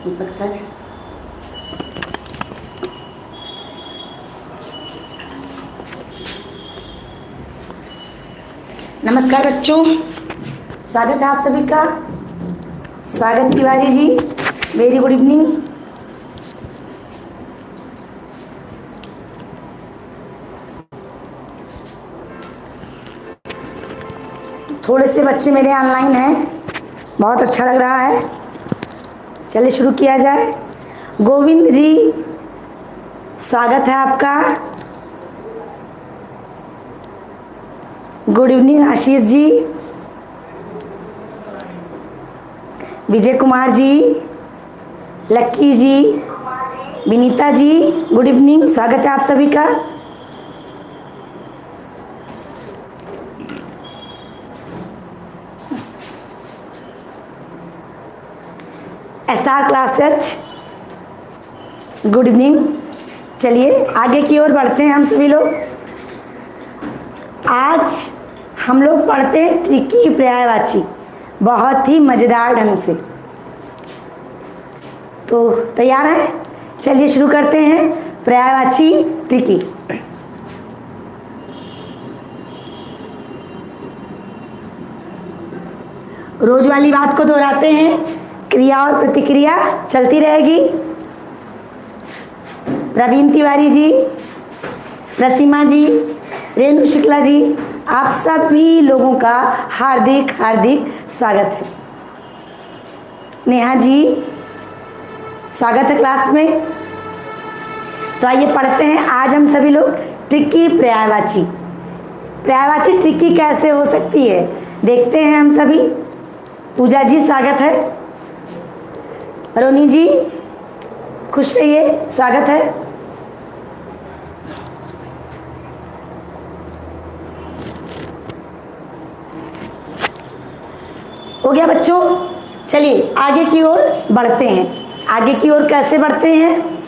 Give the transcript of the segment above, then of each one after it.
दीपक sir. नमस्कार बच्चों, स्वागत है आप सभी का। स्वागत Tiwari ji, very good evening. थोड़े से बच्चे मेरे ऑनलाइन हैं, बहुत अच्छा लग रहा है। चलिए शुरू किया जाए। गोविंद जी, स्वागत है आपका। गुड इवनिंग आशीष जी, विजय कुमार जी, लक्की जी, विनीता जी, गुड इवनिंग, स्वागत है आप सभी का। SR classes, good evening. चलिए आगे की ओर बढ़ते हैं हम सभी लोग। आज हम लोग पढ़ते हैं त्रिकी पर्यायवाची, बहुत ही मज़ेदार ढंग से। तो तैयार हैं? चलिए शुरू करते हैं पर्यायवाची त्रिकी। रोज वाली बात को दोहराते हैं, क्रिया और प्रतिक्रिया चलती रहेगी। प्रवीण तिवारी जी, प्रतिमा जी, रेणु शुक्ला जी, आप सभी लोगों का हार्दिक हार्दिक स्वागत है। नेहा जी, स्वागत है क्लास में। तो आइए पढ़ते हैं आज हम सभी लोग त्रिकी पर्यायवाची। पर्यायवाची त्रिकी कैसे हो सकती है देखते हैं हम सभी। पूजा जी, स्वागत है। रोनी जी, खुश रहिए, स्वागत है। हो गया बच्चों? चलिए आगे की ओर बढ़ते हैं। आगे की ओर कैसे बढ़ते हैं?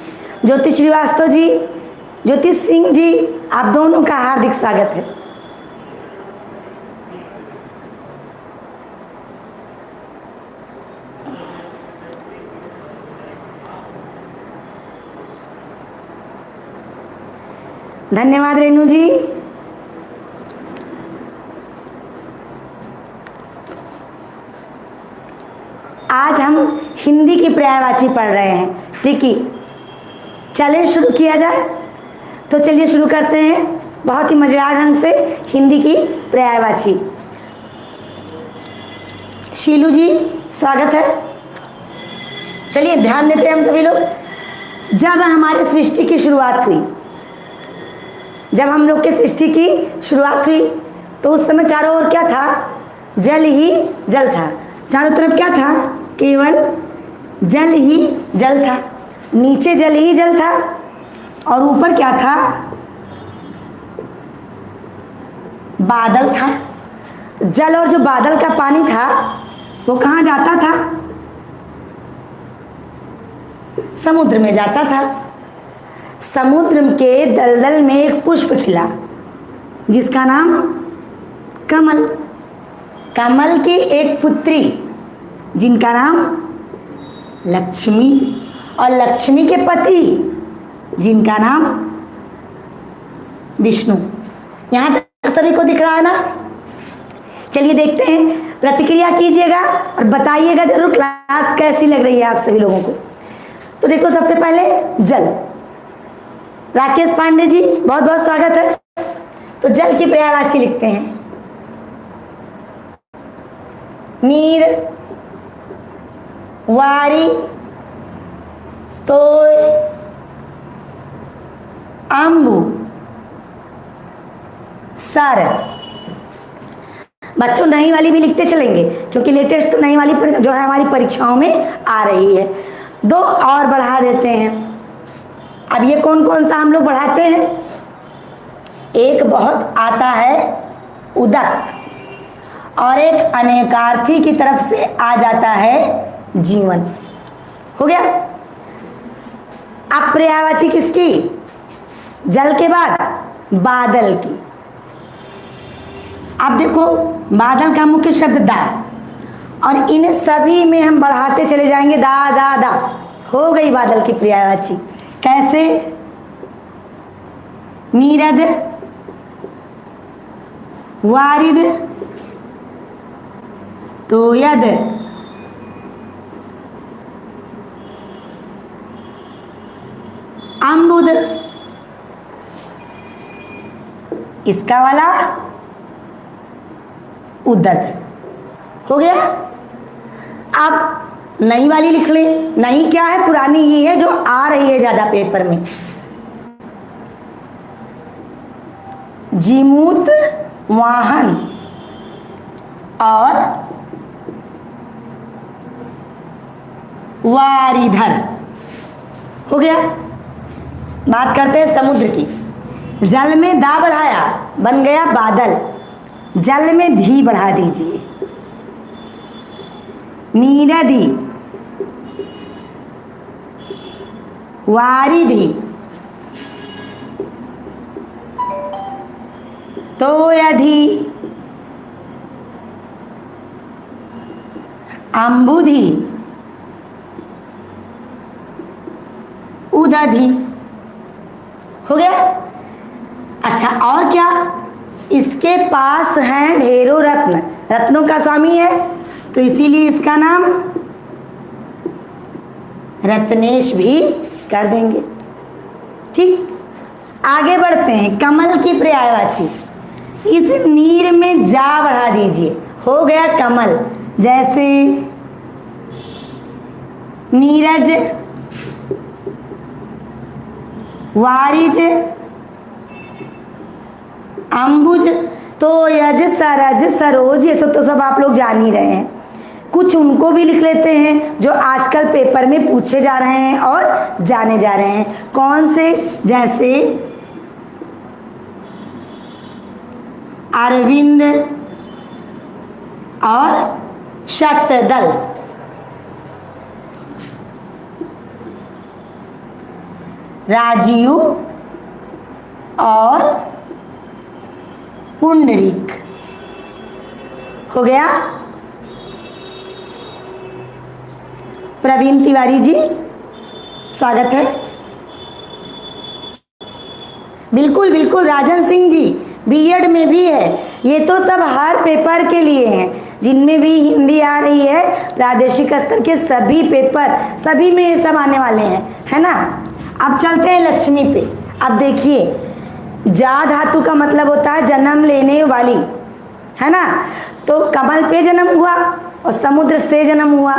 ज्योति श्रीवास्तव जी, ज्योति सिंह जी, आप दोनों का हार्दिक स्वागत है। धन्यवाद रेणु जी। आज हम हिंदी की पर्यायवाची पढ़ रहे हैं, त्रिकी। चलिए शुरू किया जाए। तो चलिए शुरू करते हैं बहुत ही मजेदार ढंग से हिंदी की पर्यायवाची। शीलू जी, स्वागत है। चलिए ध्यान देते हैं हम सभी लोग। जब हमारी सृष्टि की शुरुआत हुई, जब हम लोग के सृष्टि की शुरुआत हुई तो उस समय चारों ओर क्या था? जल ही जल था। चारों तरफ क्या था? केवल जल ही जल था। नीचे जल ही जल था और ऊपर क्या था? बादल था। जल और जो बादल का पानी था वो कहाँ जाता था? समुद्र में जाता था। समुद्र के दलदल में एक पुष्प खिला जिसका नाम कमल। कमल की एक पुत्री जिनका नाम लक्ष्मी, और लक्ष्मी के पति जिनका नाम विष्णु। यहाँ तक सभी को दिख रहा है ना? चलिए देखते हैं, प्रतिक्रिया कीजिएगा और बताइएगा जरूर क्लास कैसी लग रही है आप सभी लोगों को। तो देखो, सबसे पहले जल। राकेश पांडे जी, बहुत बहुत स्वागत है। तो जल की पर्यायवाची लिखते हैं। नीर, वारी, तोय, आंबू, सर। बच्चों नई वाली भी लिखते चलेंगे क्योंकि लेटेस्ट तो नई वाली जो है हमारी परीक्षाओं में आ रही है। दो और बढ़ा देते हैं। अब ये कौन कौन सा हम लोग बढ़ाते हैं? एक बहुत आता है उदक, और एक अनेकार्थी की तरफ से आ जाता है जीवन। हो गया। अब पर्यायवाची किसकी? जल के बाद बादल की। अब देखो, बादल का मुख्य शब्द दा, और इन सभी में हम बढ़ाते चले जाएंगे दा दा दा। हो गई बादल की पर्यायवाची। कैसे? नीरद, वारिद, तोयद, अम्बुद। इसका वाला उद्दत हो गया। अब नई वाली लिख ले। नई क्या है? पुरानी ही है जो आ रही है ज्यादा पेपर में। जीमूत वाहन और वारिधर हो गया। बात करते हैं समुद्र की। जल में दा बढ़ाया, बन गया बादल। जल में धी बढ़ा दीजिए, नीरदी, वारिधि, तोयधि, अम्बुधि, उदधि हो गया। अच्छा, और क्या? इसके पास हैं ढेरों रत्न, रत्नों का स्वामी है, तो इसीलिए इसका नाम रत्नेश भी कर देंगे। ठीक, आगे बढ़ते हैं। कमल की पर्यायवाची। इस नीर में जा बढ़ा दीजिए, हो गया कमल। जैसे नीरज, वारिज, अम्बुज, तोयज, सरज, सरोज, ये सब तो सब आप लोग जान ही रहे हैं। कुछ उनको भी लिख लेते हैं जो आजकल पेपर में पूछे जा रहे हैं और जाने जा रहे हैं। कौन से? जैसे अरविंद और शतदल। राजीव और पुंडरीक हो गया। प्रवीण तिवारी जी, स्वागत है। बिल्कुल बिल्कुल, राजन सिंह जी बीएड में भी है। ये तो सब हर पेपर के लिए हैं, जिनमें भी हिंदी आ रही है, प्रादेशिक स्तर के सभी पेपर, सभी में ये सब आने वाले हैं, है ना। अब चलते हैं लक्ष्मी पे। अब देखिए, जा धातु का मतलब होता है जन्म लेने वाली, है ना। तो कमल पे जन्म हुआ और समुद्र से जन्म हुआ,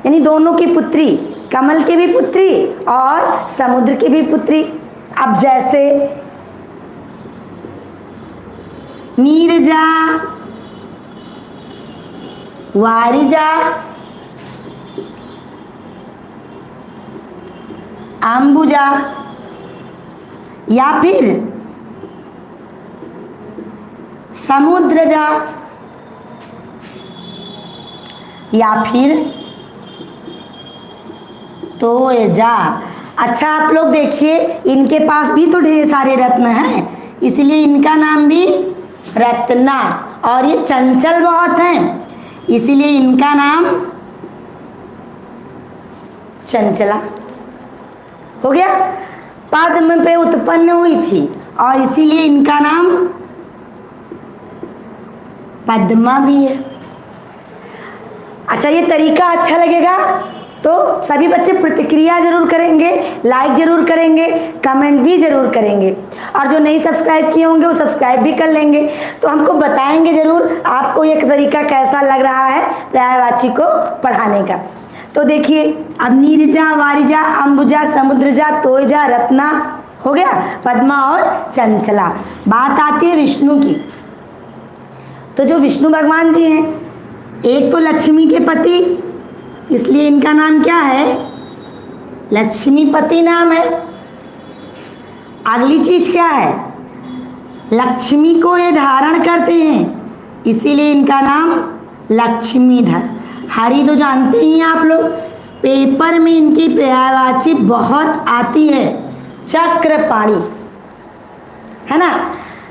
यानी दोनों की पुत्री, कमल की भी पुत्री और समुद्र की भी पुत्री। अब जैसे नीरजा, वारिजा, अंबुजा, या फिर समुद्रजा, या फिर तोयजा। अच्छा, आप लोग देखिए, इनके पास भी तो ढेर सारे रत्न हैं, इसलिए इनका नाम भी रत्ना। और ये चंचल बहुत हैं, इसीलिए इनका नाम चंचला हो गया। पद्म पे उत्पन्न हुई थी और इसीलिए इनका नाम पद्मा भी है। अच्छा, ये तरीका अच्छा लगेगा तो सभी बच्चे प्रतिक्रिया जरूर करेंगे, लाइक जरूर करेंगे, कमेंट भी जरूर करेंगे, और जो नहीं सब्सक्राइब किए होंगे वो सब्सक्राइब भी कर लेंगे। तो हमको बताएंगे जरूर आपको ये तरीका कैसा लग रहा है पर्यायवाची को पढ़ाने का। तो देखिए, अब नीरजा, वारिजा, अंबुजा, समुद्रजा, तोयजा, रत्ना हो गया, पद्मा और चंचला। बात आती है विष्णु की। तो जो विष्णु भगवान जी हैं, एक तो लक्ष्मी के पति, इसलिए इनका नाम क्या है? लक्ष्मीपति नाम है। अगली चीज क्या है? लक्ष्मी को ये धारण करते हैं, इसीलिए इनका नाम लक्ष्मीधर। हरि तो जानते ही हैं आप लोग, पेपर में इनकी पर्यायवाची बहुत आती है, चक्रपाणी, है ना।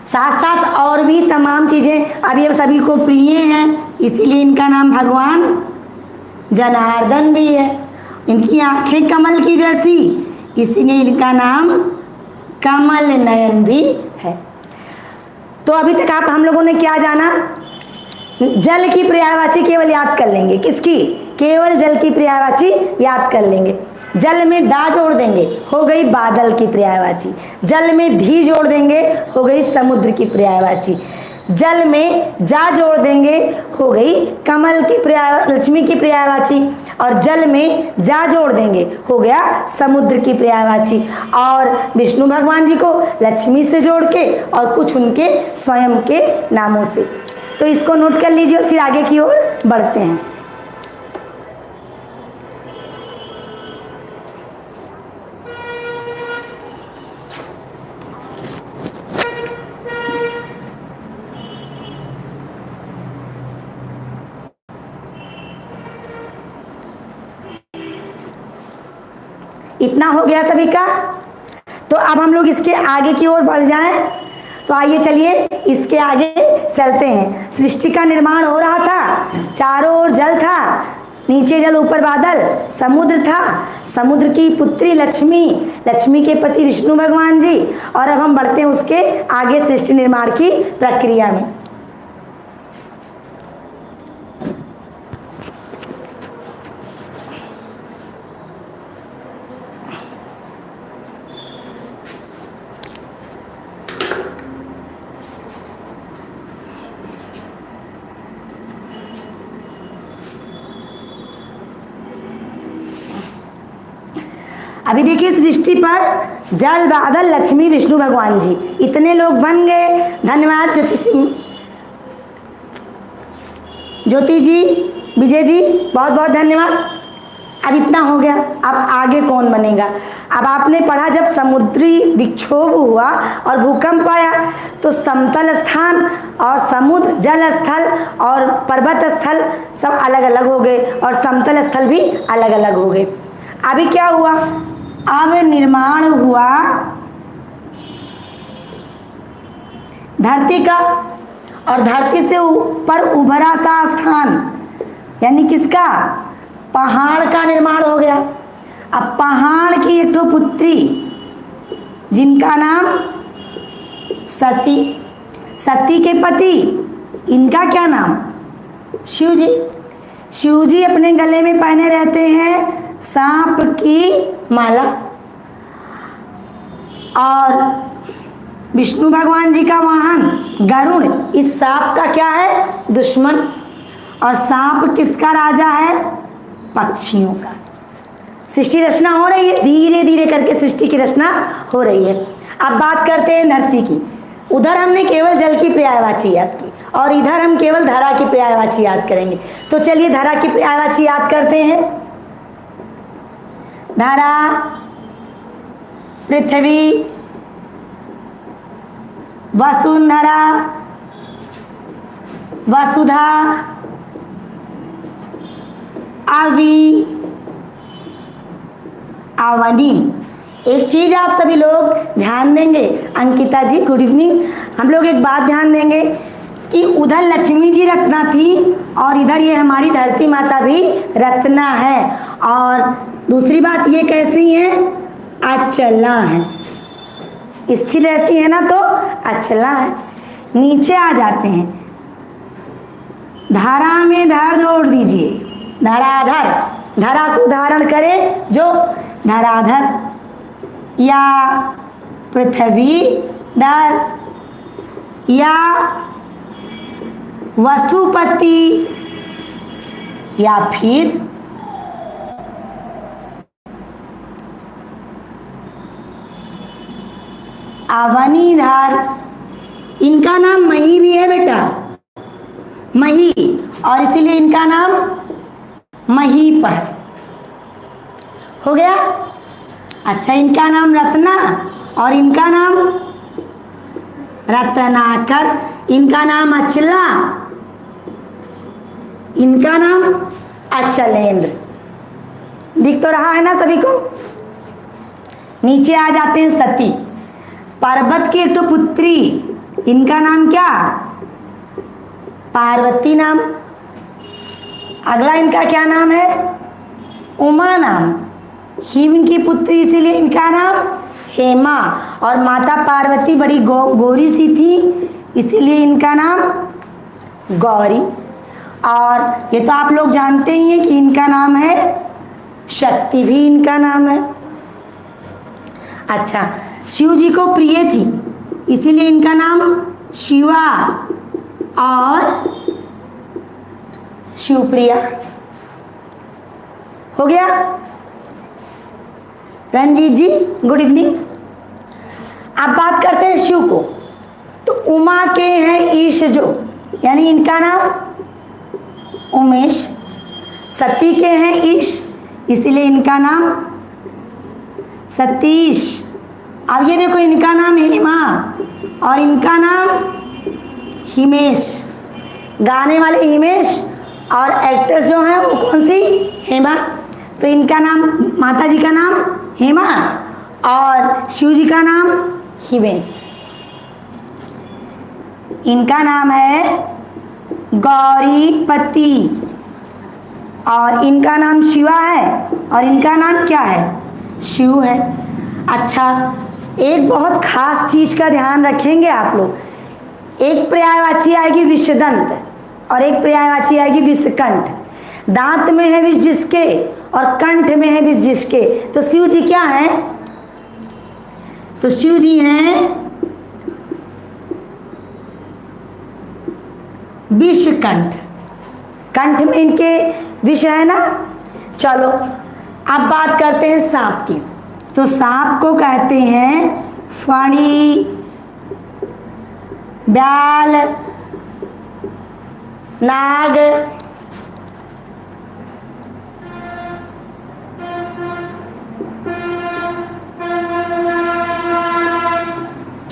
साथ साथ और भी तमाम चीजें अब ये सभी को प्रिय हैं, इसीलिए इनका नाम भगवान जनार्दन भी है। इनकी आंखें कमल की जैसी, इसीलिए इनका नाम कमल नयन भी है। तो अभी तक आप हम लोगों ने क्या जाना? जल की पर्यायवाची केवल याद कर लेंगे। किसकी? केवल जल की पर्यायवाची याद कर लेंगे। जल में दा जोड़ देंगे, हो गई बादल की पर्यायवाची। जल में धी जोड़ देंगे, हो गई समुद्र की पर्यायवाची। जल में जा जोड़ देंगे, हो गई कमल की लक्ष्मी की पर्यायवाची। और जल में जा जोड़ देंगे, हो गया समुद्र की पर्यायवाची। और विष्णु भगवान जी को लक्ष्मी से जोड़ के और कुछ उनके स्वयं के नामों से। तो इसको नोट कर लीजिए और फिर आगे की ओर बढ़ते हैं। इतना हो गया सभी का। तो अब हम लोग इसके आगे की ओर बढ़ जाएं। तो आइए चलिए इसके आगे चलते हैं। सृष्टि का निर्माण हो रहा था, चारों ओर जल था, नीचे जल ऊपर बादल, समुद्र था, समुद्र की पुत्री लक्ष्मी, लक्ष्मी के पति विष्णु भगवान जी। और अब हम बढ़ते हैं उसके आगे सृष्टि निर्माण की प्रक्रिया में। अभी देखिए सृष्टि पर जल बादल लक्ष्मी विष्णु भगवान जी, इतने लोग बन गए। धन्यवाद ज्योति जी, विजय जी, बहुत बहुत धन्यवाद। अब इतना हो गया, अब आगे कौन बनेगा? अब आपने पढ़ा जब समुद्री विक्षोभ हुआ और भूकंप आया तो समतल स्थान और समुद्र जल स्थल और पर्वत स्थल सब अलग अलग हो गए और समतल स्थल भी अलग अलग हो गए। अभी क्या हुआ? अब निर्माण हुआ धरती का, और धरती से ऊपर उभरा सा स्थान, यानी किसका? पहाड़ का निर्माण हो गया। अब पहाड़ की एक तो पुत्री जिनका नाम सती, सती के पति, इनका क्या नाम? शिव जी। शिव जी अपने गले में पहने रहते हैं सांप की माला। और विष्णु भगवान जी का वाहन गरुड़ इस सांप का क्या है? दुश्मन। और सांप किसका राजा है? पक्षियों का। सृष्टि रचना हो रही है, धीरे धीरे करके सृष्टि की रचना हो रही है। अब बात करते हैं धरती की। उधर हमने केवल जल की पर्यायवाची याद की और इधर हम केवल धरा की पर्यायवाची याद करेंगे। तो चलिए धरा की पर्यायवाची याद करते हैं। धरा, पृथ्वी, वसुंधरा, वसुधा, अवि, अवनी। एक चीज आप सभी लोग ध्यान देंगे, अंकिता जी गुड इवनिंग। हम लोग एक बात ध्यान देंगे कि उधर लक्ष्मी जी रत्ना थी और इधर ये हमारी धरती माता भी रत्ना है। और दूसरी बात ये कैसी है? अचला है, स्थिर रहती है ना तो अचला है। नीचे आ जाते हैं, धारा में धर जोड़ दीजिए, धराधर, धरा को धारण करे जो धराधर, या पृथ्वी धर, या वसुपति, या फिर अवनीधर। इनका नाम मही भी है बेटा, मही, और इसीलिए इनका नाम महीपर हो गया। अच्छा, इनका नाम रत्ना और इनका नाम रत्नाकर, इनका नाम अचला, इनका नाम अचलेंद्र। दिख तो रहा है ना सभी को? नीचे आ जाते हैं सती, पर्वत की एक तो पुत्री, इनका नाम क्या? पार्वती नाम। अगला इनका क्या नाम है? उमा नाम, हिम इनकी पुत्री इसीलिए इनका नाम हेमा, और माता पार्वती बड़ी गोरी सी थी इसीलिए इनका नाम गौरी। और ये तो आप लोग जानते ही हैं कि इनका नाम है शक्ति, भी इनका नाम है। अच्छा, शिव जी को प्रिय थी इसीलिए इनका नाम शिवा और शिवप्रिया। हो गया? रंजीत जी गुड इवनिंग। अब बात करते हैं शिव को। तो उमा के हैं ईश जो, यानी इनका नाम उमेश। सती के हैं ईश इसीलिए इनका नाम सतीश। अब ये देखो, इनका नाम हेमा और इनका नाम हिमेश। गाने वाले हिमेश और एक्ट्रेस जो है वो कौन सी? हेमा। तो इनका नाम, माता जी का नाम हेमा और शिव जी का नाम हिमेश। इनका नाम है गौरीपति और इनका नाम शिवा है और इनका नाम क्या है? शिव है। अच्छा, एक बहुत खास चीज का ध्यान रखेंगे आप लोग। एक पर्यायवाची आएगी विषदंत और एक पर्यायवाची आएगी विषकंठ। दांत में है विष जिसके और कंठ में है विष जिसके। तो शिव जी क्या है? तो शिव जी हैं विषकंठ। कंठ में इनके विष है ना। चलो अब बात करते हैं सांप की। तो सांप को कहते हैं फणी, ब्याल, नाग,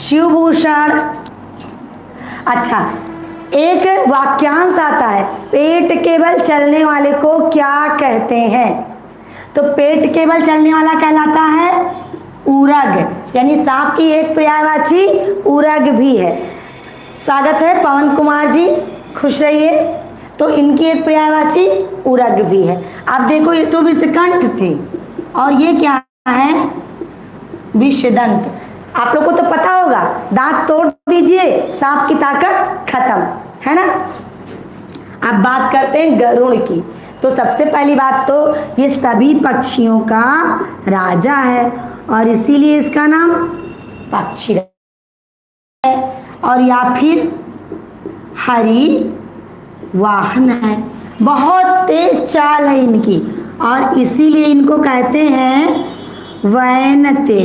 शिवभूषण। अच्छा, एक वाक्यांश आता है, पेट केवल चलने वाले को क्या कहते हैं? तो पेट केवल चलने वाला कहलाता है ऊरग, यानी सांप की एक पर्यायवाची ऊरग भी है। स्वागत है पवन कुमार जी, खुश रहिए। तो इनकी एक पर्यायवाची ऊरग भी है। अब देखो, ये तो विषकंठ थे और ये क्या है? विषदंत। आप लोग को तो पता होगा, दांत तोड़ दीजिए सांप की ताकत खत्म, है ना। अब बात करते हैं गरुड़ की। तो सबसे पहली बात तो ये सभी पक्षियों का राजा है और इसीलिए इसका नाम पक्षी है, और या फिर हरि वाहन है। बहुत तेज चाल है इनकी और इसीलिए इनको कहते हैं वैनते।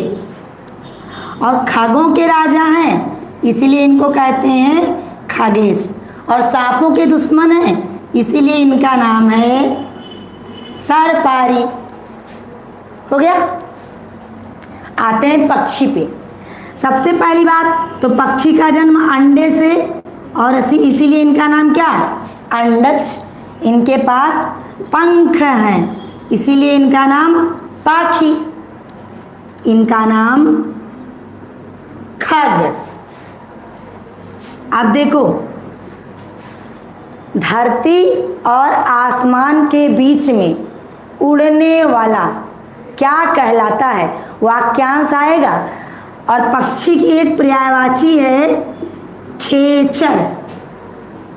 और खगों के राजा हैं इसीलिए इनको कहते हैं खगेश। और सांपों के दुश्मन हैं इसीलिए इनका नाम है सर्पारी। हो गया? आते हैं पक्षी पे। सबसे पहली बात तो पक्षी का जन्म अंडे से, और इसीलिए इनका नाम क्या है? अंडज। इनके पास पंख हैं इसीलिए इनका नाम पाखी। इनका नाम खग। अब देखो, धरती और आसमान के बीच में उड़ने वाला क्या कहलाता है? वाक्यांश आएगा। और पक्षी की एक पर्यायवाची है खेचर।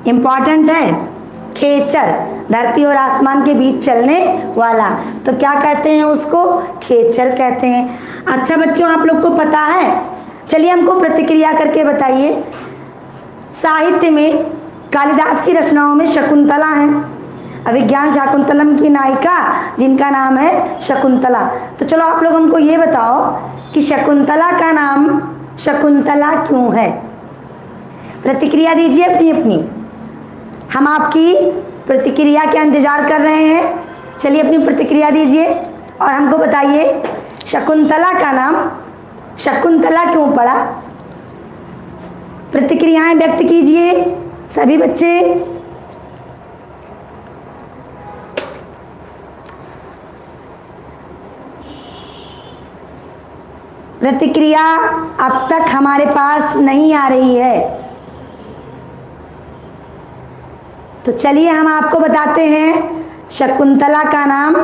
इंपॉर्टेंट है खेचर, धरती और आसमान के बीच चलने वाला। तो क्या कहते हैं उसको? खेचर कहते हैं। अच्छा बच्चों, आप लोग को पता है? चलिए हमको प्रतिक्रिया करके बताइए। साहित्य में कालिदास की रचनाओं में शकुंतला है, अभिज्ञान शाकुंतलम की नायिका जिनका नाम है शकुंतला। तो चलो आप लोग हमको ये बताओ कि शकुंतला का नाम शकुंतला क्यों है? प्रतिक्रिया दीजिए अपनी अपनी। हम आपकी प्रतिक्रिया का इंतजार कर रहे हैं। चलिए अपनी प्रतिक्रिया दीजिए और हमको बताइए शकुंतला का नाम शकुंतला क्यों पड़ा? प्रतिक्रियाएं व्यक्त कीजिए सभी बच्चे। प्रतिक्रिया अब तक हमारे पास नहीं आ रही है, तो चलिए हम आपको बताते हैं शकुंतला का नाम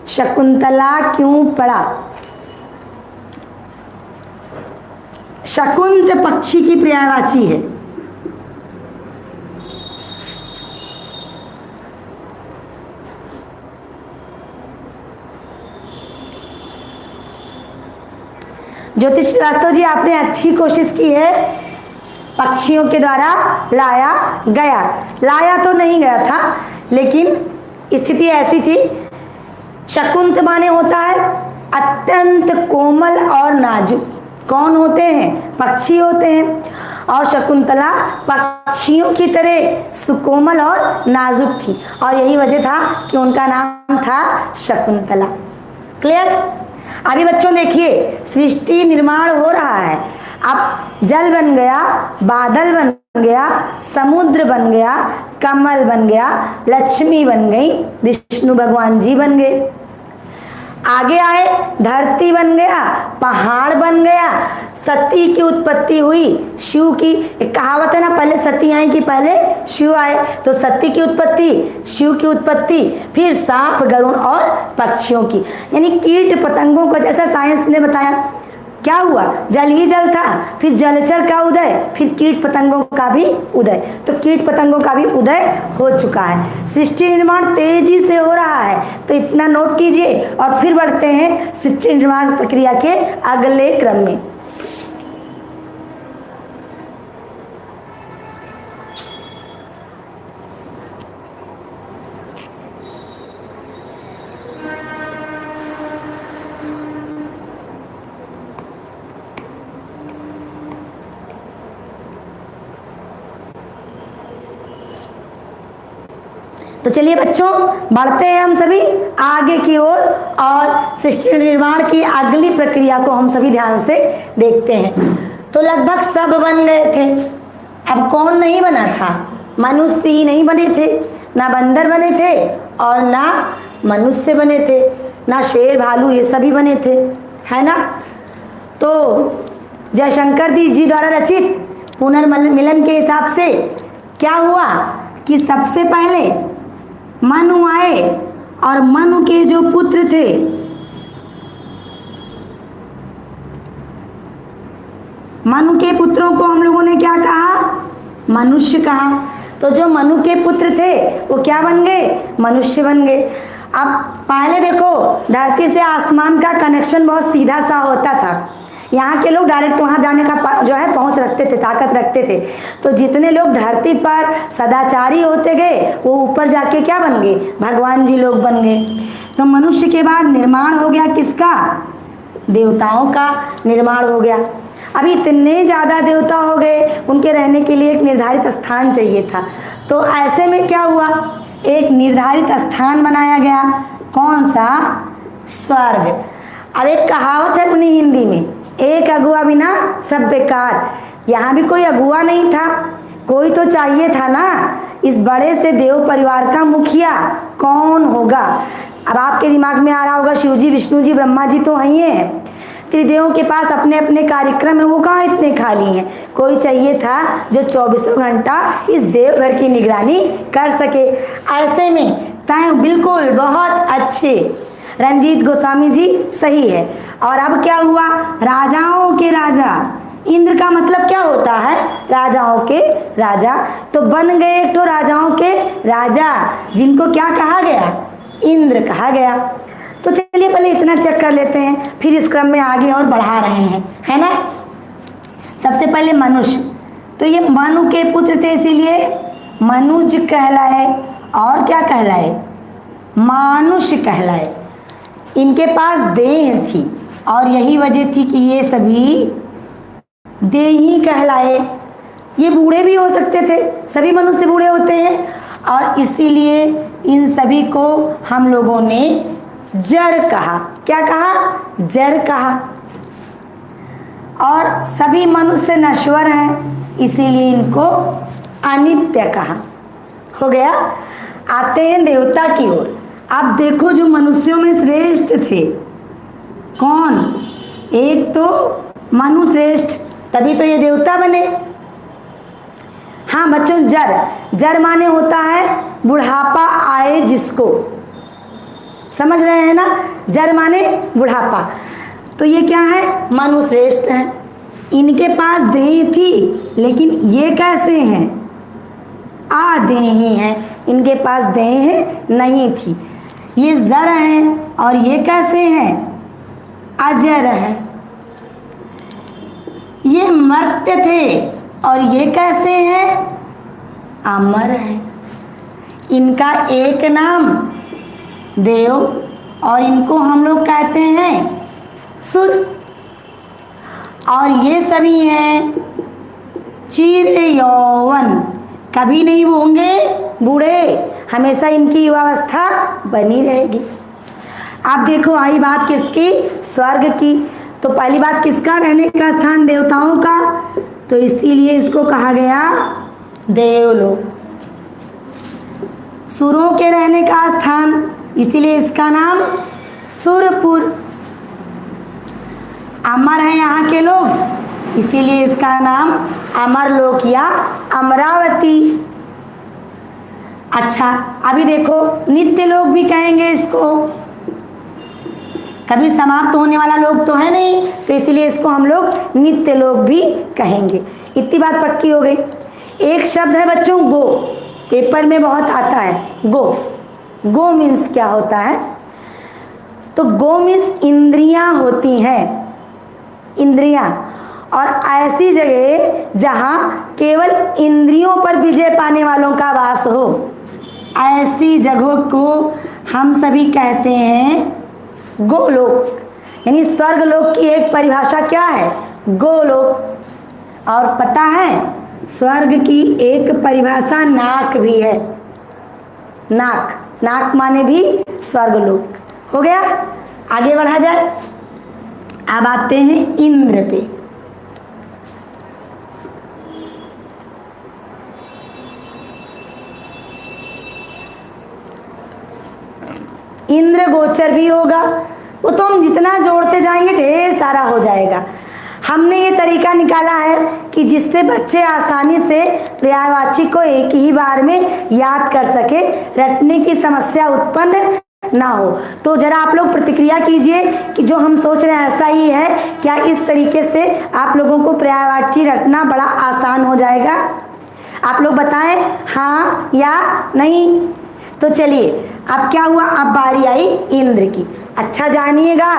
शकुंतला क्यों पड़ा? शकुंत पक्षी की पर्यायवाची है। ज्योतिष श्रीवास्तव जी, आपने अच्छी कोशिश की है। पक्षियों के द्वारा लाया गया, लाया तो नहीं गया था, लेकिन स्थिति ऐसी थी। शकुंत माने होता है अत्यंत कोमल और नाजुक। कौन होते हैं? पक्षी होते हैं। और शकुंतला पक्षियों की तरह सुकोमल और नाजुक थी, और यही वजह था कि उनका नाम था शकुंतला। क्लियर? अभी बच्चों देखिए, सृष्टि निर्माण हो रहा है। अब जल बन गया, बादल बन गया, समुद्र बन गया, कमल बन गया, लक्ष्मी बन गई, विष्णु भगवान जी बन गए। आगे आए, धरती बन गया, पहाड़ बन गया, सती की उत्पत्ति हुई। शिव की एक कहावत है ना, पहले सती आई कि पहले शिव आए, तो सती की उत्पत्ति, शिव की उत्पत्ति, फिर सांप, गरुड़ और पक्षियों की, यानी कीट पतंगों को। जैसा साइंस ने बताया, क्या हुआ? जल ही जल था, फिर जलचर का उदय, फिर कीट पतंगों का भी उदय। तो कीट पतंगों का भी उदय हो चुका है। सृष्टि निर्माण तेजी से हो रहा है, तो इतना नोट कीजिए। और फिर बढ़ते हैं सृष्टि निर्माण प्रक्रिया के अगले क्रम में। तो चलिए बच्चों, बढ़ते हैं हम सभी आगे की ओर, और सृष्टि निर्माण की अगली प्रक्रिया को हम सभी ध्यान से देखते हैं। तो लगभग सब बन गए थे। अब कौन नहीं बना था? मनुष्य ही नहीं बने थे, ना बंदर बने थे और ना मनुष्य बने थे, ना शेर भालू, ये सभी बने थे, है ना। तो जयशंकर जी द्वारा रचित पुनर्मिलन के हिसाब से क्या हुआ कि सबसे पहले मनु आए, और मनु के जो पुत्र थे, मनु के पुत्रों को हम लोगों ने क्या कहा? मनुष्य कहा। तो जो मनु के पुत्र थे वो क्या बन गए? मनुष्य बन गए। अब पहले देखो, धरती से आसमान का कनेक्शन बहुत सीधा सा होता था। यहाँ के लोग डायरेक्ट वहाँ जाने का जो है पहुँच रखते थे, ताकत रखते थे। तो जितने लोग धरती पर सदाचारी होते गए, वो ऊपर जाके क्या बन गए? भगवान जी लोग बन गए। तो मनुष्य के बाद निर्माण हो गया किसका? देवताओं का निर्माण हो गया। अभी इतने ज़्यादा देवता हो गए, उनके रहने के लिए एक निर्धारित स्थान चाहिए था। तो ऐसे में क्या हुआ? एक निर्धारित स्थान बनाया गया। कौन सा? स्वर्ग। अब एक कहावत है अपनी हिंदी में, एक अगुआ बिना सब बेकार। यहाँ भी कोई अगुआ नहीं था, कोई तो चाहिए था ना। इस बड़े से देव परिवार का मुखिया कौन होगा? अब आपके दिमाग में आ रहा होगा, शिव जी, विष्णु जी, ब्रह्मा जी तो ही हैं, त्रिदेवों के पास अपने अपने कार्यक्रम है, वो कहाँ इतने खाली हैं। कोई चाहिए था जो 24 घंटा इस देवघर की निगरानी कर सके। ऐसे में तय बिल्कुल बहुत अच्छे रंजीत गोस्वामी जी सही है। और अब क्या हुआ? राजाओं के राजा, इंद्र का मतलब क्या होता है? राजाओं के राजा। तो बन गए एक तो राजाओं के राजा, जिनको क्या कहा गया? इंद्र कहा गया। तो चलिए पहले इतना चेक कर लेते हैं, फिर इस क्रम में आगे और बढ़ा रहे हैं, है ना। सबसे पहले मनुष्य, तो ये मनु के पुत्र थे, इसीलिए मनुज कहलाए। और क्या कहलाए? मानुष कहलाए। इनके पास देह थी, और यही वजह थी कि ये सभी देही कहलाए। ये बूढ़े भी हो सकते थे, सभी मनुष्य बूढ़े होते हैं, और इसीलिए इन सभी को हम लोगों ने जड़ कहा। क्या कहा? जड़ कहा। और सभी मनुष्य नश्वर हैं, इसीलिए इनको अनित्य कहा। हो गया। आते हैं देवता की ओर। अब देखो, जो मनुष्यों में श्रेष्ठ थे कौन? एक तो मनु श्रेष्ठ, तभी तो ये देवता बने। हाँ बच्चों, जर, जर माने होता है बुढ़ापा आए जिसको, समझ रहे हैं ना, जर माने बुढ़ापा। तो ये क्या है, मनुश्रेष्ठ हैं। इनके पास देह थी, लेकिन ये कैसे हैं, आदेही हैं, इनके पास देह नहीं थी। ये जर हैं और ये कैसे हैं, अजर हैं। ये मर्त्य थे और ये कैसे हैं, अमर हैं। इनका एक नाम देव और इनको हम लोग कहते हैं सुर। और ये सभी हैं चिर यौवन, कभी नहीं होंगे बूढ़े, हमेशा इनकी युवावस्था बनी रहेगी। आप देखो, आई बात किसकी, स्वर्ग की। तो पहली बात किसका, रहने का स्थान देवताओं का, तो इसीलिए इसको कहा गया देवलोक। सुरों के रहने का स्थान, इसीलिए इसका नाम सुरपुर। अमर है यहाँ के लोग, इसीलिए इसका नाम अमरलोक या अमरावती। अच्छा, अभी देखो, नित्य लोक भी कहेंगे इसको, कभी समाप्त होने वाला लोक तो है नहीं, तो इसीलिए इसको हम लोग नित्य लोक भी कहेंगे। इतनी बात पक्की हो गई। एक शब्द है बच्चों गो, पेपर में बहुत आता है गो। गो मीन्स क्या होता है, तो गो मीन्स इंद्रियां होती हैं, इंद्रियां। और ऐसी जगह जहां केवल इंद्रियों पर विजय पाने वालों का वास हो, ऐसी जगहों को हम सभी कहते हैं गोलोक। यानी स्वर्ग लोक की एक परिभाषा क्या है, गोलोक। और पता है, स्वर्ग की एक परिभाषा नाक भी है, नाक, नाक माने भी स्वर्गलोक। हो गया, आगे बढ़ा जाए। अब आते हैं इंद्र पे। इंद्र गोचर भी होगा, वो तो हम जितना जोड़ते जाएंगे ढेर सारा हो जाएगा। हमने ये तरीका निकाला है कि जिससे बच्चे आसानी से पर्यायवाची को एक ही बार में याद कर सके, रटने की समस्या उत्पन्न ना हो। तो जरा आप लोग प्रतिक्रिया कीजिए कि जो हम सोच रहे हैं ऐसा ही है क्या, इस तरीके से आप लोगों को पर्यायवाची रटना बड़ा आसान हो जाएगा। आप लोग बताएं हाँ या नहीं। तो चलिए, अब क्या हुआ, अब बारी आई इंद्र की। अच्छा जानिएगा,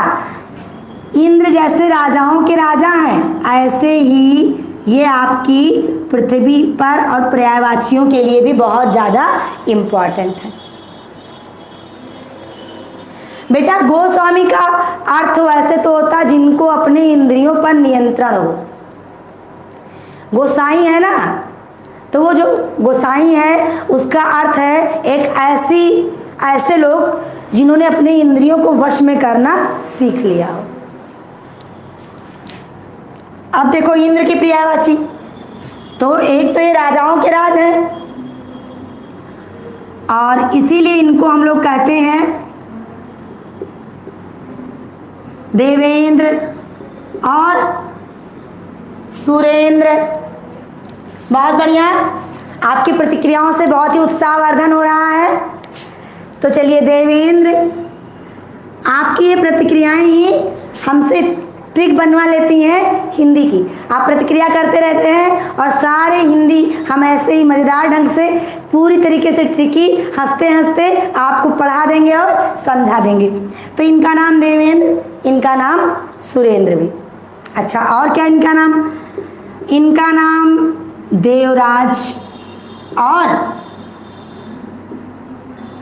इंद्र जैसे राजाओं के राजा हैं, ऐसे ही ये आपकी पृथ्वी पर और पर्यायवाचियों के लिए भी बहुत ज़्यादा इम्पोर्टेंट है। बेटा, गोस्वामी का अर्थ वैसे तो होता जिनको अपने इंद्रियों पर नियंत्रण हो। गोसाई है ना, तो वो जो गोसाई है उसका अर्थ है एक ऐसे लोग जिन्होंने अपने इंद्रियों को वश में करना सीख लिया हो। अब देखो इंद्र की पर्यायवाची, तो एक तो ये राजाओं के राज है और इसीलिए इनको हम लोग कहते हैं देवेंद्र और सुरेंद्र। बहुत बढ़िया, आपकी प्रतिक्रियाओं से बहुत ही उत्साहवर्धन हो रहा है। तो चलिए देवेंद्र, आपकी ये प्रतिक्रियाएं ही हमसे ट्रिक बनवा लेती हैं हिंदी की। आप प्रतिक्रिया करते रहते हैं और सारे हिंदी हम ऐसे ही मज़ेदार ढंग से पूरी तरीके से ट्रिकी हंसते हंसते आपको पढ़ा देंगे और समझा देंगे। तो इनका नाम देवेंद्र, इनका नाम सुरेंद्र भी। अच्छा, और क्या इनका नाम, इनका नाम देवराज और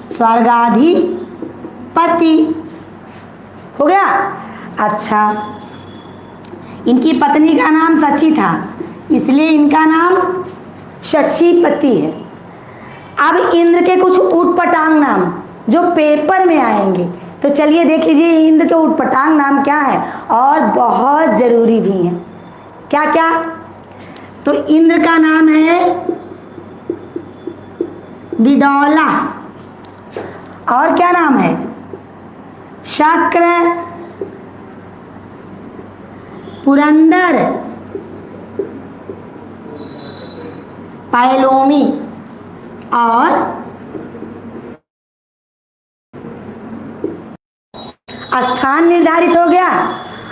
स्वर्गाधिपति हो गया। अच्छा, इनकी पत्नी का नाम सची था, इसलिए इनका नाम शचीपति है। अब इंद्र के कुछ ऊटपटांग नाम जो पेपर में आएंगे, तो चलिए देख लीजिए इंद्र के ऊटपटांग नाम क्या है और बहुत जरूरी भी हैं। क्या क्या, तो इंद्र का नाम है विडौला, और क्या नाम है, शक्र, पुरंदर, पैलोमी और स्थान निर्धारित हो गया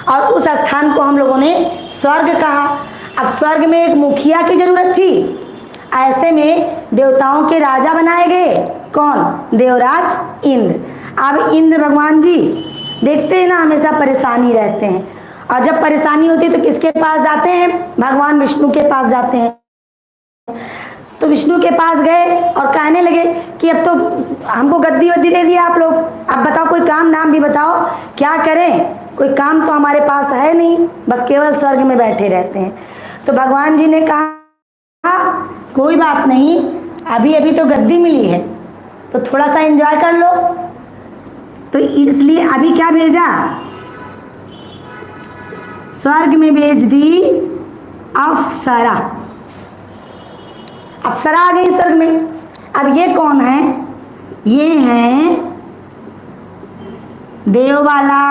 और उस स्थान को हम लोगों ने स्वर्ग कहा। अब स्वर्ग में एक मुखिया की जरूरत थी, ऐसे में देवताओं के राजा बनाए गए। कौन? देवराज इंद्र। अब इंद्र भगवान जी देखते हैं ना, हमेशा परेशानी रहते हैं, और जब परेशानी होती है तो किसके पास जाते हैं? भगवान विष्णु के पास जाते हैं। तो विष्णु के पास गए और कहने लगे कि अब तो हमको गद्दी वद्दी दे दिया आप लोग, अब बताओ कोई काम नाम भी बताओ, क्या करें? कोई काम तो हमारे पास है नहीं, बस केवल स्वर्ग में बैठे रहते हैं। तो भगवान जी ने कहा कोई बात नहीं, अभी अभी तो गद्दी मिली है तो थोड़ा सा एंजॉय कर लो। तो इसलिए अभी क्या भेजा? स्वर्ग में भेज दी अप्सरा। अप्सरा आ गई स्वर्ग में। अब ये कौन है? ये है देवबाला,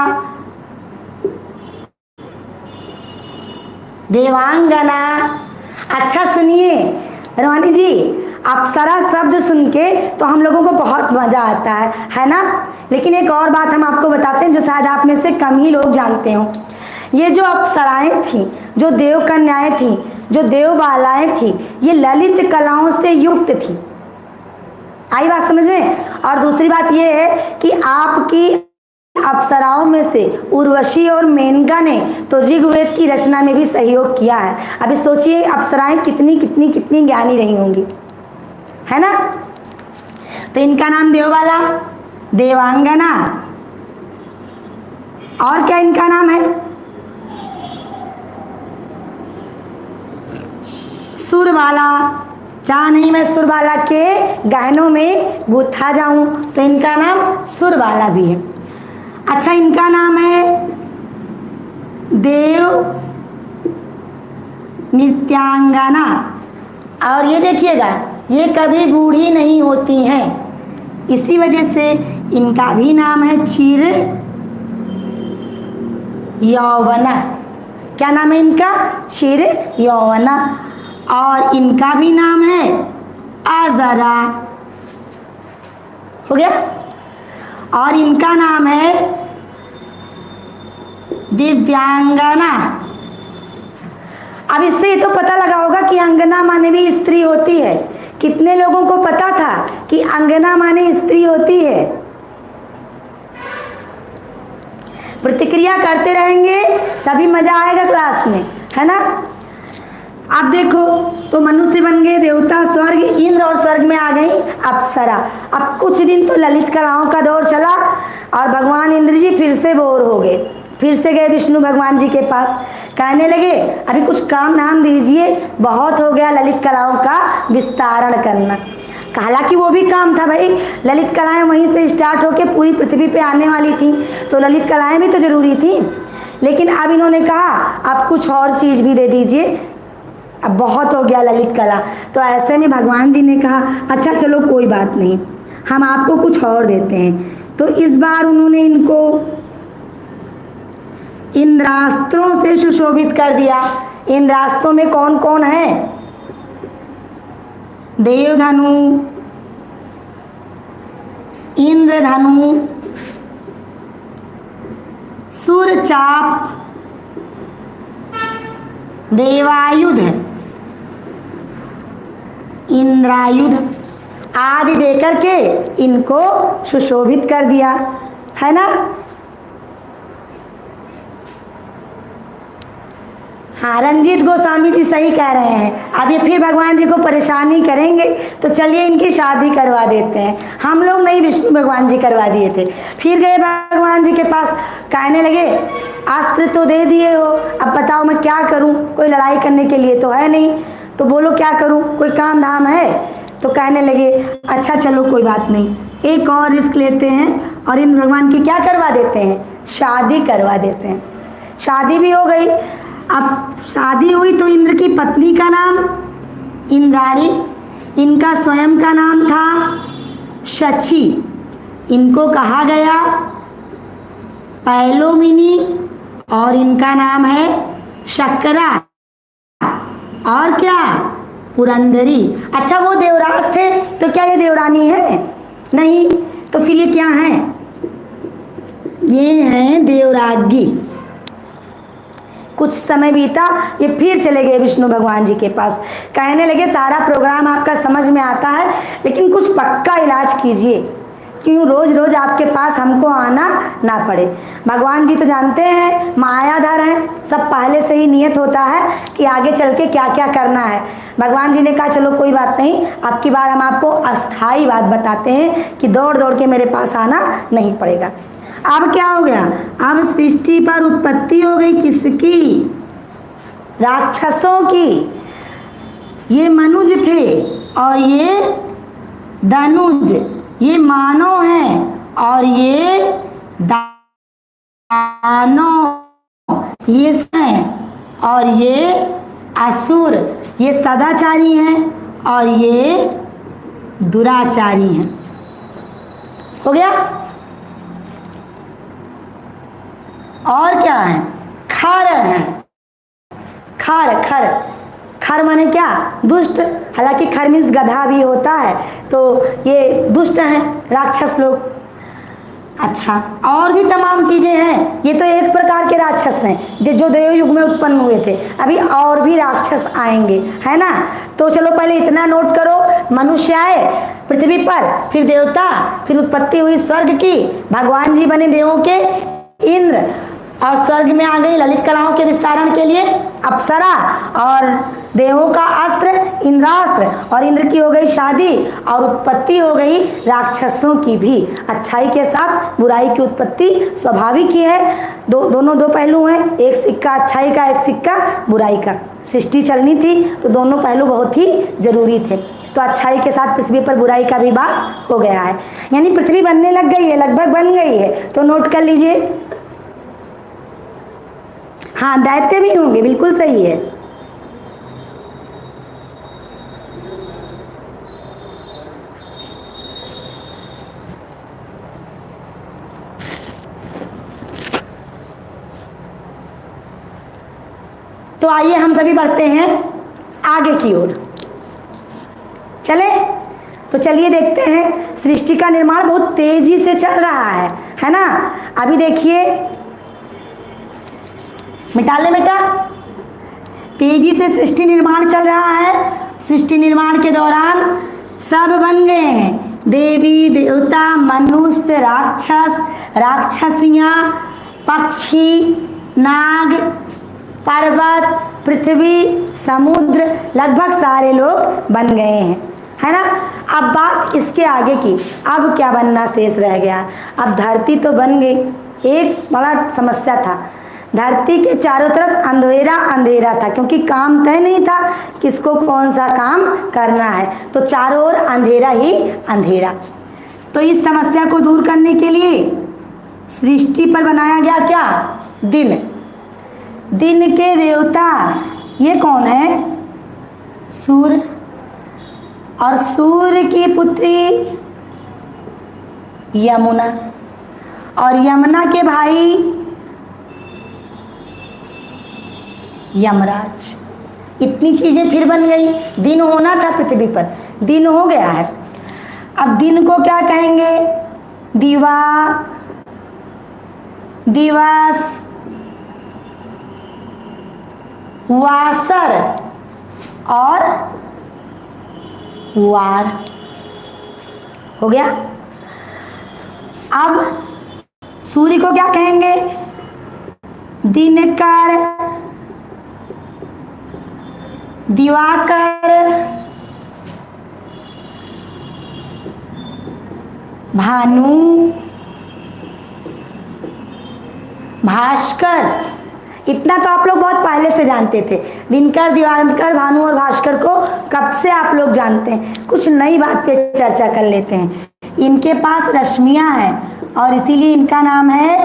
देवांगना। अच्छा सुनिए रोहानी जी, अप्सरा शब्द सुन के तो हम लोगों को बहुत मजा आता है ना? लेकिन एक और बात हम आपको बताते हैं जो शायद आप में से कम ही लोग जानते हो। ये जो अप्सराएं थी, जो देव कन्याएं थी, जो देवबालाएं थी, ये ललित कलाओं से युक्त थी। आई बात समझ में? और दूसरी बात ये है कि आपकी अप्सराओं में से उर्वशी और मेनका ने तो ऋग्वेद की रचना में भी सहयोग किया है। अभी सोचिए अप्सराएं कितनी कितनी कितनी ज्ञानी रही होंगी, है ना? तो इनका नाम देवबाला, देवांगना, और क्या इनका नाम है? सुरबाला। चाह नहीं मैं सुरबाला के गहनों में गुथा जाऊं, तो इनका नाम सुरबाला भी है। अच्छा, इनका नाम है देव नित्यांगना। और ये देखिएगा, ये कभी बूढ़ी नहीं होती हैं, इसी वजह से इनका भी नाम है चिर यौवना। क्या नाम है इनका? चिर यौवना। और इनका भी नाम है अजरा। हो गया? और इनका नाम है दिव्यांगना। अब इससे तो पता लगा होगा कि अंगना माने भी स्त्री होती है। कितने लोगों को पता था कि अंगना माने स्त्री होती है? प्रतिक्रिया करते रहेंगे तभी मजा आएगा क्लास में, है ना? अब देखो, तो मनुष्य बन गए देवता, स्वर्ग इंद्र, और स्वर्ग में आ गई अप्सरा। अब कुछ दिन तो ललित कलाओं का दौर चला और भगवान इंद्र जी फिर से बोर हो गए, फिर से गए विष्णु भगवान जी के पास, कहने लगे अभी कुछ काम नाम दीजिए, बहुत हो गया ललित कलाओं का विस्तारण करना। हालांकि वो भी काम था भाई, ललित कलाएं वहीं से स्टार्ट होके पूरी पृथ्वी पे आने वाली थी, तो ललित कलाएं भी तो जरूरी थी। लेकिन अब इन्होंने कहा आप कुछ और चीज भी दे दीजिए, अब बहुत हो गया ललित कला। तो ऐसे में भगवान जी ने कहा अच्छा चलो कोई बात नहीं, हम आपको कुछ और देते हैं। तो इस बार उन्होंने इनको इंद्रास्त्रों से सुशोभित कर दिया। इंद्रास्त्रों में कौन कौन है? देवधनु, इंद्रधनु, सुरचाप, देवायुध, इंद्रायुध आदि देकर के इनको सुशोभित कर दिया, है ना? हाँ, रंजीत गोस्वामी जी सही कह रहे हैं। अब ये फिर भगवान जी को परेशानी करेंगे, तो चलिए इनकी शादी करवा देते हैं। हम लोग नहीं, विष्णु भगवान जी करवा दिए थे। फिर गए भगवान जी के पास, कहने लगे अस्त्र तो दे दिए हो, अब बताओ मैं क्या करूं? कोई लड़ाई करने के लिए तो है नहीं, तो बोलो क्या करूं, कोई काम धाम है? तो कहने लगे अच्छा चलो कोई बात नहीं, एक और रिस्क लेते हैं और इन भगवान की क्या करवा देते हैं? शादी करवा देते हैं। शादी भी हो गई। अब शादी हुई तो इंद्र की पत्नी का नाम इंद्राणी, इनका स्वयं का नाम था शची, इनको कहा गया पैलोमिनी, और इनका नाम है शकरा, और क्या? पुरंदरी। अच्छा, वो देवराज थे तो क्या ये देवरानी है? नहीं, तो फिर ये क्या है? ये हैं देवरागी। कुछ समय बीता, ये फिर चले गए विष्णु भगवान जी के पास। कहने लगे सारा प्रोग्राम आपका समझ में आता है, लेकिन कुछ पक्का इलाज कीजिए, क्यों रोज रोज आपके पास हमको आना ना पड़े। भगवान जी तो जानते हैं मायाधर हैं, सब पहले से ही नियत होता है कि आगे चल के क्या क्या करना है। भगवान जी ने कहा चलो कोई बात नहीं, अब की बार हम आपको अस्थाई बात बताते हैं कि दौड़ दौड़ के मेरे पास आना नहीं पड़ेगा। अब क्या हो गया, अब सृष्टि पर उत्पत्ति हो गई किसकी, राक्षसों की। ये मनुज थे और ये धनुज, ये मानव हैं और ये दानव, ये हैं और ये असुर, ये सदाचारी हैं और ये दुराचारी हैं। हो गया। और क्या है, खर हैं। खर खर खर माने क्या, दुष्ट। हालांकि खर मीन्स गधा भी होता है, तो ये दुष्ट हैं राक्षस लोग। अच्छा, और भी तमाम चीजें हैं। ये तो एक प्रकार के राक्षस हैं जो देव युग में उत्पन्न हुए थे, अभी और भी राक्षस आएंगे, है ना। तो चलो पहले इतना नोट करो, मनुष्य आए पृथ्वी पर, फिर देवता, फिर उत्पत्ति हुई स्वर्ग की, भगवान जी बने देवों के इंद्र, और स्वर्ग में आ गई ललित कलाओं के विस्तारण के लिए अप्सरा, और देवों का अस्त्र इंद्रास्त्र, और इंद्र की हो गई शादी, और उत्पत्ति हो गई राक्षसों की भी। अच्छाई के साथ बुराई की उत्पत्ति स्वाभाविक ही है। दोनों दो पहलू हैं, एक सिक्का अच्छाई का, एक सिक्का बुराई का। सृष्टि चलनी थी तो दोनों पहलू बहुत ही जरूरी थे। तो अच्छाई के साथ पृथ्वी पर बुराई का भी वास हो गया है, यानी पृथ्वी बनने लग गई है, लगभग बन गई है। तो नोट कर लीजिए। हाँ, दैत्य भी होंगे, बिल्कुल सही है। तो आइए हम सभी बढ़ते हैं आगे की ओर। चले तो चलिए देखते हैं। सृष्टि का निर्माण बहुत तेजी से चल रहा है ना। अभी देखिए, मिटा ले बेटा। तेजी से सृष्टि निर्माण चल रहा है। सृष्टि निर्माण के दौरान सब बन गए हैं, देवी देवता, मनुष्य, राक्षस, राक्षसियां, पक्षी, नाग, पर्वत, पृथ्वी, समुद्र, लगभग सारे लोग बन गए हैं, है ना। अब बात इसके आगे की, अब क्या बनना शेष रह गया। अब धरती तो बन गई, एक बड़ा समस्या था, धरती के चारों तरफ अंधेरा अंधेरा था, क्योंकि काम तय नहीं था किसको कौन सा काम करना है, तो चारों ओर अंधेरा ही अंधेरा। तो इस समस्या को दूर करने के लिए सृष्टि पर बनाया गया क्या, दिन। दिन के देवता ये कौन है, सूर्य, और सूर्य की पुत्री यमुना, और यमुना के भाई यमराज। इतनी चीजें फिर बन गई। दिन होना था पृथ्वी पर, दिन हो गया है। अब दिन को क्या कहेंगे, दिवा, दिवस, वासर और वार। हो गया। अब सूर्य को क्या कहेंगे, दिनकर, दिवाकर, भानु, भास्कर। इतना तो आप लोग बहुत पहले से जानते थे। दिनकर, दिवाकर, भानु और भास्कर को कब से आप लोग जानते हैं। कुछ नई बात पे चर्चा कर लेते हैं। इनके पास रश्मियां हैं और इसीलिए इनका नाम है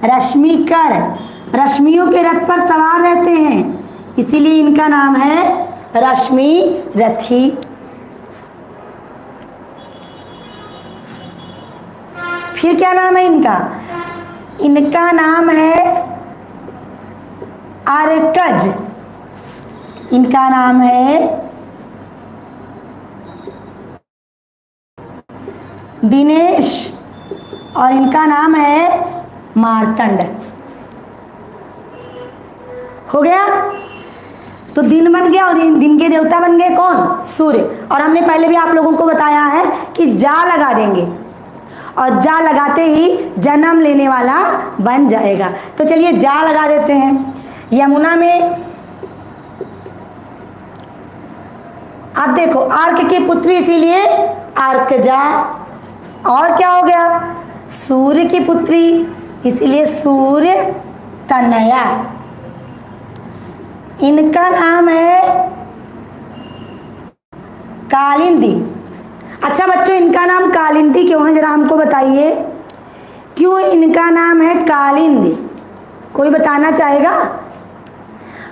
रश्मिकर। रश्मियों के रथ पर सवार रहते हैं, इसीलिए इनका नाम है रश्मि रथी। फिर क्या नाम है इनका, इनका नाम है अर्कज। इनका नाम है दिनेश और इनका नाम है मार्तंड। हो गया। तो दिन बन गया और दिन के देवता बन गए कौन? सूर्य। और हमने पहले भी आप लोगों को बताया है कि जा लगा देंगे और जा लगाते ही जन्म लेने वाला बन जाएगा। तो चलिए जा लगा देते हैं। यमुना में आप देखो अर्क की पुत्री, इसीलिए अर्कजा। और क्या हो गया? सूर्य की पुत्री, इसीलिए सूर्य तनया। इनका नाम है कालिंदी। अच्छा बच्चों, इनका नाम कालिंदी क्यों है, जरा हमको बताइए, क्यों इनका नाम है कालिंदी? कोई बताना चाहेगा?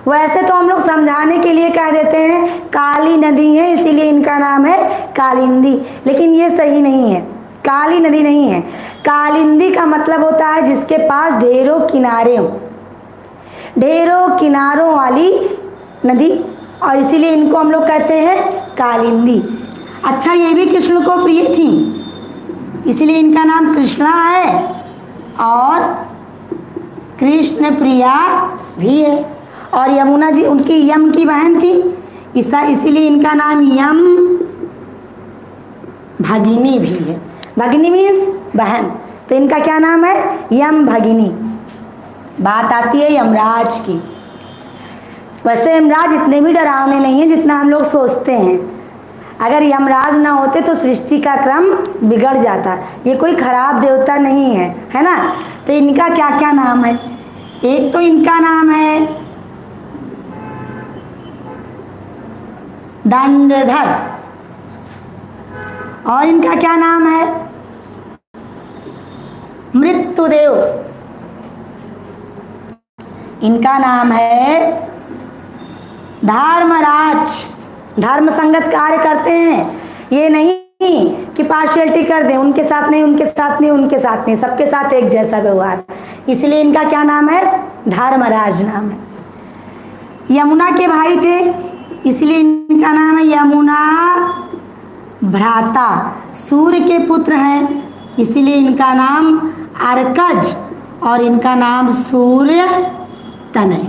वैसे तो हम लोग समझाने के लिए कह देते हैं काली नदी है इसीलिए इनका नाम है कालिंदी, लेकिन ये सही नहीं है। काली नदी नहीं है, कालिंदी का मतलब होता है जिसके पास ढेरों किनारे हो, ढेरों किनारों वाली नदी, और इसीलिए इनको हम लोग कहते हैं कालिंदी। अच्छा, ये भी कृष्ण को प्रिय थी, इसीलिए इनका नाम कृष्णा है और कृष्ण प्रिया भी है। और यमुना जी उनकी यम की बहन थी, इसीलिए इनका नाम यम भगिनी भी है। भगिनी मीन्स बहन, तो इनका क्या नाम है? यम भगिनी। बात आती है यमराज की। वैसे यमराज इतने भी डरावने नहीं हैं जितना हम लोग सोचते हैं। अगर यमराज ना होते तो सृष्टि का क्रम बिगड़ जाता। ये कोई खराब देवता नहीं है, है ना? तो इनका क्या क्या नाम है? एक तो इनका नाम है दंडधर, और इनका क्या नाम है? मृत्युदेव। इनका नाम है धर्मराज। धर्म संगत कार्य करते हैं, ये नहीं कि पार्शियलिटी कर दें, उनके साथ नहीं, उनके साथ नहीं, उनके साथ नहीं, सबके साथ एक जैसा व्यवहार। इसलिए इनका क्या नाम है? धर्मराज नाम है। यमुना के भाई थे, इसलिए इनका नाम है यमुना भ्राता। सूर्य के पुत्र हैं, इसीलिए इनका नाम अर्कज और इनका नाम सूर्य तनय।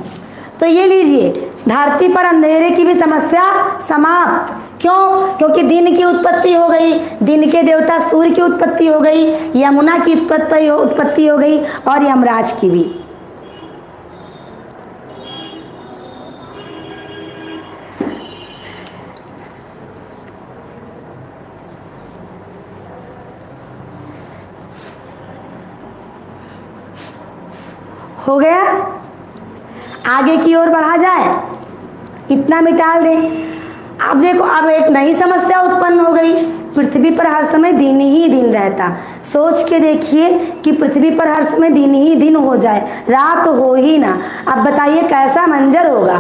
तो ये लीजिए, धरती पर अंधेरे की भी समस्या समाप्त। क्यों? क्योंकि दिन की उत्पत्ति हो गई, दिन के देवता सूर्य की उत्पत्ति हो गई, यमुना की उत्पत्ति हो गई और यमराज की भी। हो गया। आगे की ओर बढ़ा जाए, इतना मिटाल दें। अब देखो, अब एक नई समस्या उत्पन्न हो गई। पृथ्वी पर हर समय दिन ही दिन रहता। सोच के देखिए कि पृथ्वी पर हर समय दिन ही दिन हो जाए, रात हो ही ना। अब बताइए कैसा मंजर होगा?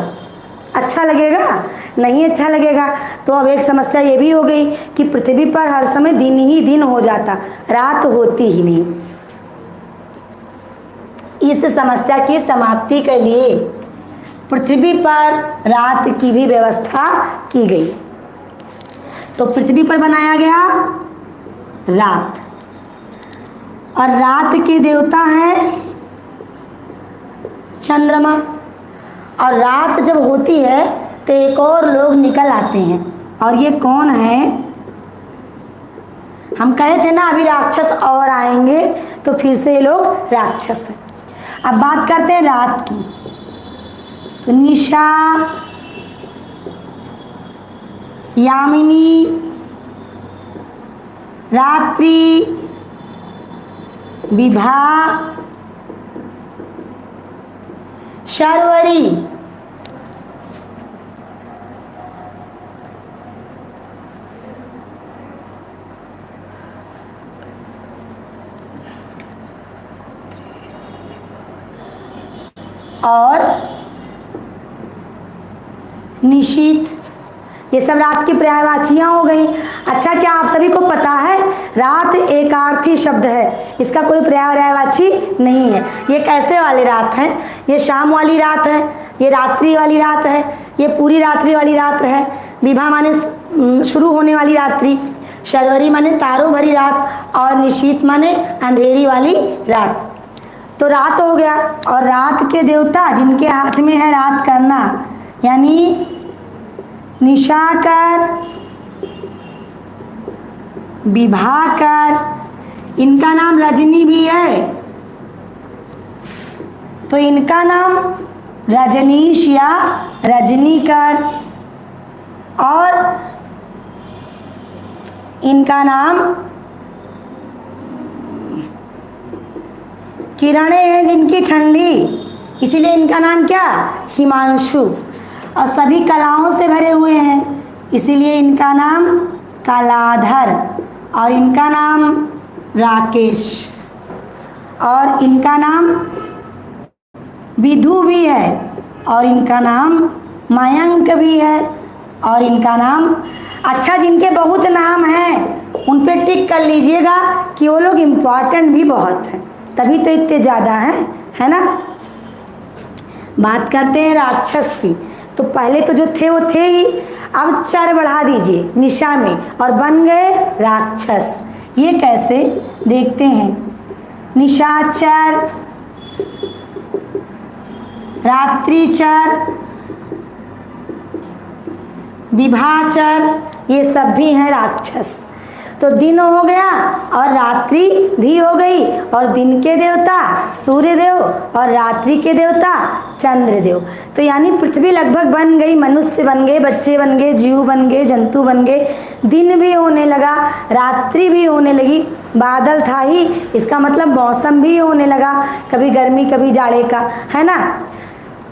अच्छा लगेगा? नहीं अच्छा लगेगा। तो अब एक समस्या ये भी हो गई कि पृथ्वी पर हर समय दिन ही दिन हो जाता, रात होती ही नहीं। इस समस्या की समाप्ति के लिए पृथ्वी पर रात की भी व्यवस्था की गई। तो पृथ्वी पर बनाया गया रात, और रात के देवता हैं चंद्रमा। और रात जब होती है तो एक और लोग निकल आते हैं, और ये कौन है? हम कहे थे ना अभी राक्षस और आएंगे, तो फिर से ये लोग राक्षस हैं। अब बात करते हैं रात की। तो निशा, यामिनी, रात्रि, विभा, शर्वरी, और निशीत, ये सब रात की पर्यायवाचियां हो गई। अच्छा, क्या आप सभी को पता है रात एकार्थी शब्द है, इसका कोई पर्यायवाची नहीं है। ये कैसे वाली रात है? ये शाम वाली रात है, ये रात्रि वाली रात है, ये पूरी रात्रि वाली रात है। विभा माने शुरू होने वाली रात्रि, शर्वरी माने तारों भरी रात, और निशीत माने अंधेरी वाली रात। तो रात हो गया, और रात के देवता जिनके हाथ में है रात करना, यानी निशाकर, विभाकर, इनका नाम रजनी भी है, तो इनका नाम रजनीश या रजनीकर, और इनका नाम किरणें हैं जिनकी ठंडी, इसीलिए इनका नाम क्या, हिमांशु। और सभी कलाओं से भरे हुए हैं, इसीलिए इनका नाम कलाधर, और इनका नाम राकेश, और इनका नाम विधु भी है, और इनका नाम मयंक भी है, और इनका नाम, अच्छा जिनके बहुत नाम हैं उन पे टिक कर लीजिएगा कि वो लोग इम्पॉर्टेंट भी बहुत हैं, तभी तो इतने ज़्यादा हैं, है ना। बात करते हैं राक्षस की, तो पहले तो जो थे वो थे ही, अब 4 बढ़ा दीजिए निशा में और बन गए राक्षस। ये कैसे देखते हैं, निशाचर, रात्रिचर, विभाचर, ये सब भी हैं राक्षस। तो दिन हो गया और रात्रि भी हो गई, और दिन के देवता सूर्य देव और रात्रि के देवता चंद्र देव। तो यानी पृथ्वी लगभग बन गई, मनुष्य बन गए, बच्चे बन गए, जीव बन गए, जंतु बन गए, दिन भी होने लगा, रात्रि भी होने लगी, बादल था ही, इसका मतलब मौसम भी होने लगा, कभी गर्मी कभी जाड़े का, है ना।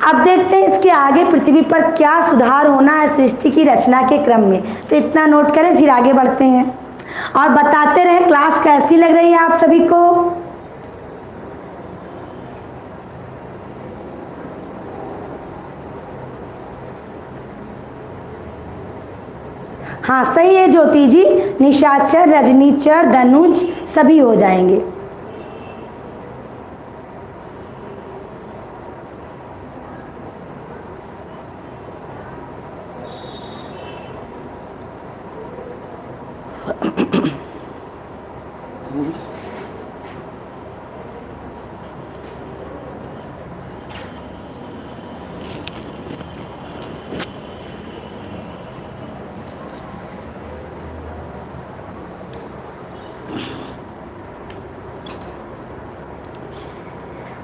अब देखते हैं इसके आगे पृथ्वी पर क्या सुधार होना है सृष्टि की रचना के क्रम में। तो इतना नोट करें, फिर आगे बढ़ते हैं और बताते रहे क्लास कैसी लग रही है आप सभी को। हाँ सही है ज्योति जी, निशाचर, रजनीचर, धनुज सभी हो जाएंगे।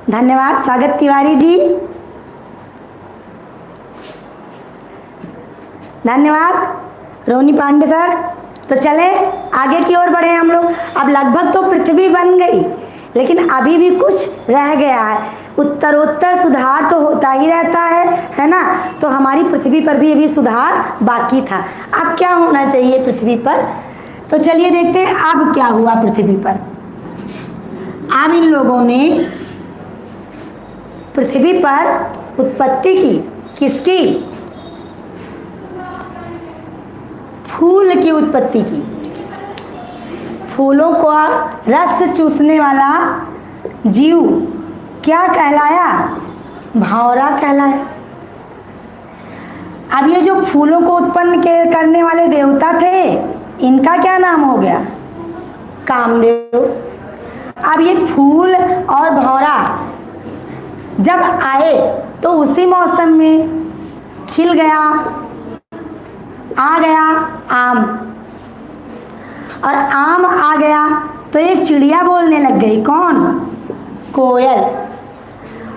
धन्यवाद स्वागत तिवारी जी, धन्यवाद रोनी पांडे सर। तो चले आगे की ओर बढ़े हम लोग। अब लगभग तो पृथ्वी बन गई, लेकिन अभी भी कुछ रह गया है, उत्तरोत्तर सुधार तो होता ही रहता है ना। तो हमारी पृथ्वी पर भी अभी सुधार बाकी था। अब क्या होना चाहिए पृथ्वी पर, तो चलिए देखते हैं अब क्या हुआ पृथ्वी पर। अब इन लोगों ने पृथ्वी पर उत्पत्ति की, किसकी, फूल की उत्पत्ति की। फूलों को रस चूसने वाला जीव क्या कहलाया, भंवरा कहलाया। अब ये जो फूलों को उत्पन्न करने वाले देवता थे, इनका क्या नाम हो गया, कामदेव। अब ये फूल और भंवरा जब आए तो उसी मौसम में खिल गया, आ गया आम, और आम आ गया तो एक चिड़िया बोलने लग गई, कौन, कोयल।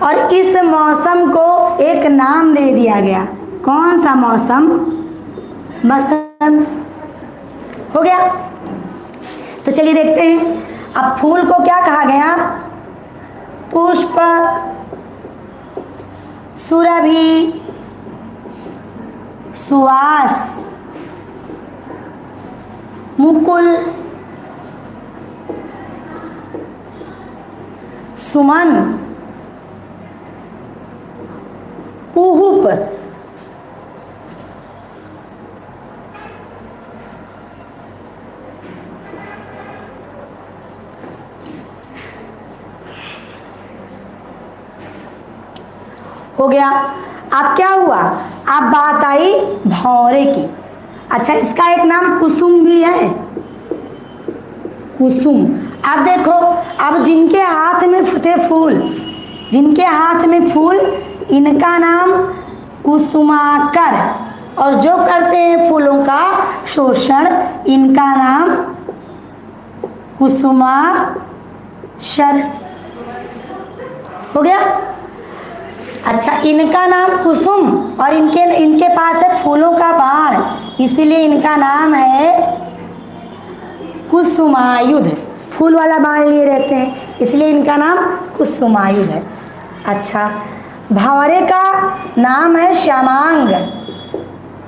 और इस मौसम को एक नाम दे दिया गया, कौन सा मौसम, बसंत हो गया। तो चलिए देखते हैं अब फूल को क्या कहा गया, पुष्प, सुरभि, सुवास, मुकुल, सुमन, कुहुप, हो गया। अब क्या हुआ, अब बात आई भंवरे की। अच्छा, इसका एक नाम कुसुम भी है, कुसुम। अब देखो, अब जिनके हाथ में थे फूल, जिनके हाथ में फूल, इनका नाम कुसुमाकर, और जो करते हैं फूलों का शोषण, इनका नाम कुसुमाशर। हो गया। अच्छा, इनका नाम कुसुम और इनके पास है फूलों का बाण, इसीलिए इनका नाम है कुसुमायुध। फूल वाला बाण लिए रहते हैं, इसलिए इनका नाम कुसुमायुध है। अच्छा, भंवरे का नाम है श्यामांग।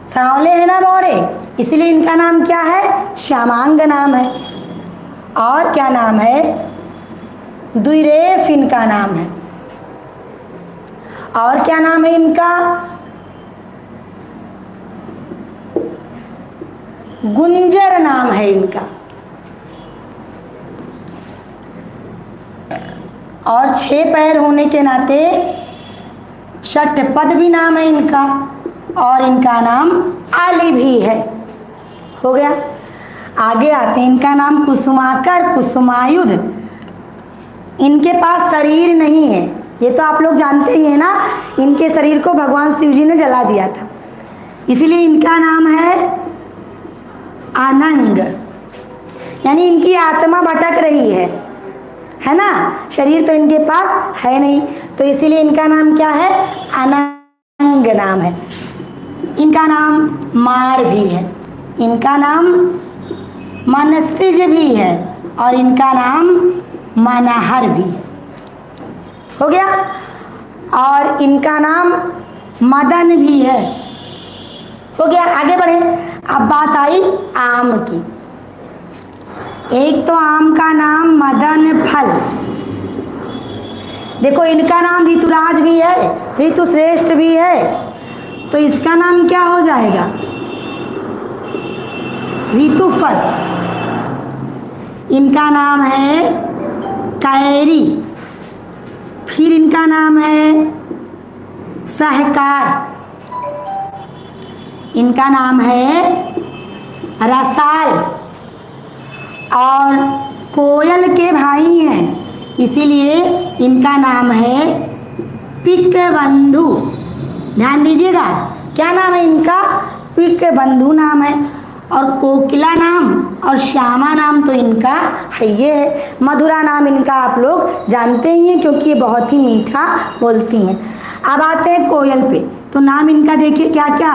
सांवले है ना भंवरे, इसलिए इनका नाम क्या है? श्यामांग नाम है। और क्या नाम है? द्विरेफ इनका नाम है। और क्या नाम है इनका? गुंजर नाम है इनका। और 6 पैर होने के नाते षटपद भी नाम है इनका, और इनका नाम आली भी है। हो गया। आगे आते हैं, इनका नाम कुसुमाकर, कुसुमायुध। इनके पास शरीर नहीं है, ये तो आप लोग जानते ही है ना, इनके शरीर को भगवान शिव जी ने जला दिया था, इसीलिए इनका नाम है अनंग, यानी इनकी आत्मा भटक रही है ना, शरीर तो इनके पास है नहीं, तो इसीलिए इनका नाम क्या है? अनंग नाम है। इनका नाम मार भी है, इनका नाम मनस्तिज भी है, और इनका नाम मनहर भी है। हो गया। और इनका नाम मदन भी है। हो गया। आगे बढ़े। अब बात आई आम की। एक तो आम का नाम मदन फल। देखो, इनका नाम ऋतुराज भी है, ऋतु श्रेष्ठ भी है, तो इसका नाम क्या हो जाएगा? ऋतुफल। इनका नाम है कैरी। फिर इनका नाम है सहकार। इनका नाम है रसाल। और कोयल के भाई हैं, इसीलिए इनका नाम है पिक बंधु। ध्यान दीजिएगा, क्या नाम है इनका? पिक बंधु नाम है। और कोकिला नाम और श्यामा नाम तो इनका है, ये है। मधुरा नाम इनका आप लोग जानते ही हैं, क्योंकि ये बहुत ही मीठा बोलती हैं। अब आते हैं कोयल पे, तो नाम इनका देखिए क्या क्या?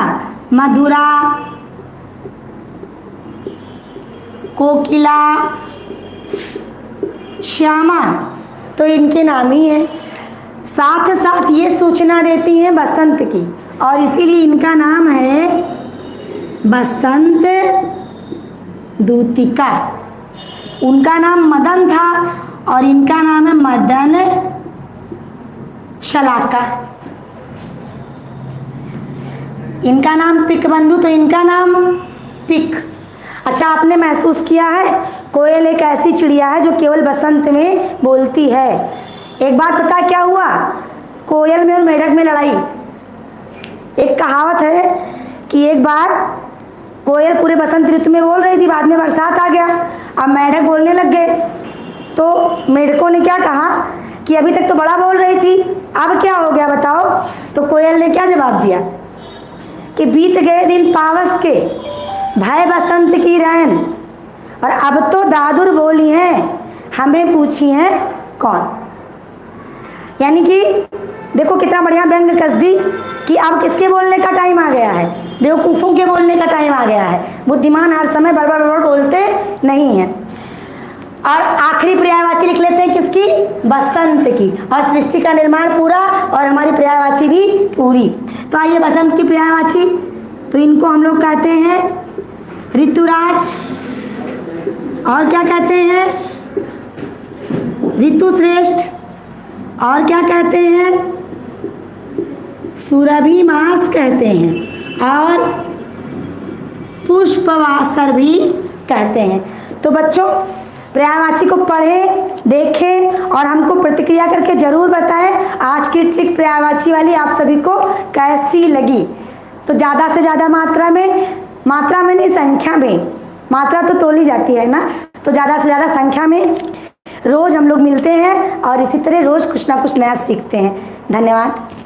मधुरा, कोकिला, श्यामा, तो इनके नाम ही है। साथ साथ ये सूचना देती हैं बसंत की, और इसीलिए इनका नाम है बसंत दूतिका। उनका नाम मदन था और इनका नाम है मदन शलाका। इनका नाम पिक बंधु, तो इनका नाम पिक। अच्छा, आपने महसूस किया है, कोयल एक ऐसी चिड़िया है जो केवल बसंत में बोलती है। एक बार पता क्या हुआ? कोयल में और मेढक में लड़ाई। एक कहावत है कि एक बार कोयल पूरे बसंत ऋतु में बोल रही थी, बाद में बरसात आ गया, अब मेढक बोलने लग गए। तो मेढकों ने क्या कहा कि अभी तक तो बड़ा बोल रही थी, अब क्या हो गया बताओ? तो कोयल ने क्या जवाब दिया कि बीत गए दिन पावस के, भय बसंत की रैन, और अब तो दादुर बोली हैं, हमें पूछी हैं कौन। यानी कि देखो कितना बढ़िया व्यंग कस दी कि अब किसके बोलने का टाइम आ गया है? बेवकूफ़ों के बोलने का टाइम आ गया है। बुद्धिमान हर समय बड़बड़ बड़बड़ बोलते नहीं हैं। और आखिरी पर्यायवाची लिख लेते हैं किसकी? बसंत की। और सृष्टि का निर्माण पूरा और हमारी पर्यायवाची भी पूरी। तो आइए बसंत की पर्यायवाची, तो इनको हम लोग कहते हैं ऋतुराज, और क्या कहते हैं? ऋतु श्रेष्ठ, और क्या कहते हैं? सुरभि मास कहते हैं, और पुष्पवासर भी कहते हैं। तो बच्चों, पर्यायवाची को पढ़ें, देखें और हमको प्रतिक्रिया करके जरूर बताएं आज की ट्रिक पर्यायवाची वाली आप सभी को कैसी लगी। तो ज़्यादा से ज़्यादा मात्रा में नहीं, संख्या में, मात्रा तो तोली जाती है ना, तो ज़्यादा से ज़्यादा संख्या में रोज़ हम लोग मिलते हैं और इसी तरह रोज़ कुछ ना कुछ नया सीखते हैं। धन्यवाद।